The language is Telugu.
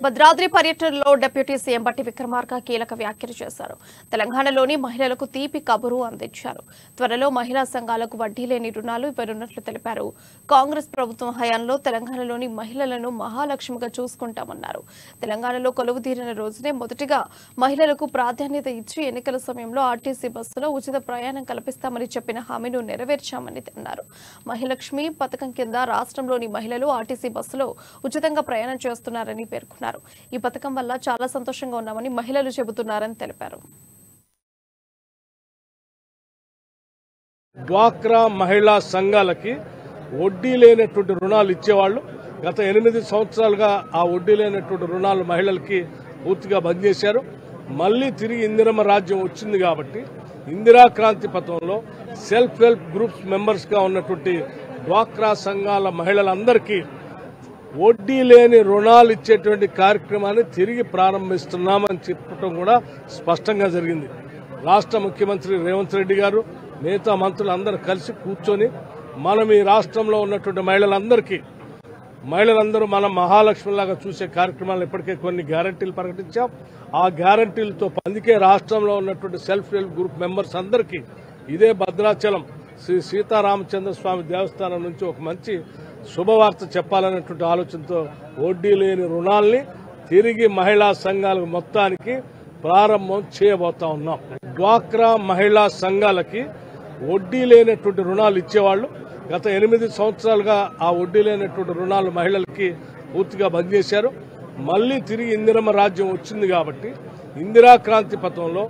భద్రాద్రి పర్యటనలో డిప్యూటీ సీఎం బట్టి విక్రమార్క కీలక వ్యాఖ్యలు చేశారు. తెలంగాణలోని మహిళలకు తీపి కబురు అందించారు. త్వరలో మహిళా సంఘాలకు వడ్డీ లేని రుణాలు ఇవ్వనున్నట్లు తెలిపారు. కాంగ్రెస్ ప్రభుత్వం హయాంలో తెలంగాణలోని మహిళలను మహాలక్ష్మిగా చూసుకుంటామన్నారు. తెలంగాణలో కొలువుదీరిన రోజునే మొదటిగా మహిళలకు ప్రాధాన్యత ఇచ్చి ఎన్నికల సమయంలో ఆర్టీసీ బస్సులో ఉచిత ప్రయాణం కల్పిస్తామని చెప్పిన హామీను నెరవేర్చామని అన్నారు. మహిళలక్ష్మి పథకం కింద రాష్ట్రంలోని మహిళలు ఆర్టీసీ బస్సులో ఉచితంగా ప్రయాణం చేస్తున్నారని పేర్కొన్నారు. ఈ పథకం వల్ల చాలా సంతోషంగా ఉన్నామని మహిళలు చెబుతున్నారని తెలిపారు. డ్వాక్రా మహిళా సంఘాలకి వడ్డీ లేనటువంటి రుణాలు ఇచ్చేవాళ్లు గత 8 సంవత్సరాలుగా ఆ వడ్డీ లేనటువంటి రుణాలు మహిళలకి పూర్తిగా బంద్ చేశారు. మళ్లీ తిరిగి ఇందిరమ్మ రాజ్యం వచ్చింది కాబట్టి ఇందిరా క్రాంతి పథంలో సెల్ఫ్ హెల్ప్ గ్రూప్స్ మెంబర్స్ గా ఉన్నటువంటి డ్వాక్రా సంఘాల మహిళలందరికీ వడ్డీ లేని రుణాలు ఇచ్చేటువంటి కార్యక్రమాన్ని తిరిగి ప్రారంభిస్తున్నామని చెప్పడం కూడా స్పష్టంగా జరిగింది. రాష్ట్ర ముఖ్యమంత్రి రేవంత్ రెడ్డి గారు మిగతా మంత్రులందరూ కలిసి కూర్చొని మనం ఈ రాష్ట్రంలో ఉన్నటువంటి మహిళలందరూ మనం మహాలక్ష్మిలాగా చూసే కార్యక్రమాలు ఇప్పటికే కొన్ని గ్యారంటీలు ప్రకటించాం. ఆ గ్యారంటీలతో అందుకే రాష్ట్రంలో ఉన్నటువంటి సెల్ఫ్ హెల్ప్ గ్రూప్ మెంబర్స్ అందరికీ ఇదే భద్రాచలం శ్రీ సీతారామచంద్ర స్వామి దేవస్థానం నుంచి ఒక మంచి శుభవార్త చెప్పాలనేటువంటి ఆలోచనతో వడ్డీ లేని రుణాల్ని తిరిగి మహిళా సంఘాలకు మొత్తానికి ప్రారంభం చేయబోతా ఉన్నాం. డ్వాక్రా మహిళా సంఘాలకి వడ్డీ లేనటువంటి రుణాలు ఇచ్చేవాళ్లు గత 8 సంవత్సరాలుగా ఆ వడ్డీ లేనటువంటి రుణాలు మహిళలకి పూర్తిగా బంద్ చేశారు. మళ్లీ తిరిగి ఇందిరమ్మ రాజ్యం వచ్చింది కాబట్టి ఇందిరా క్రాంతి పథంలో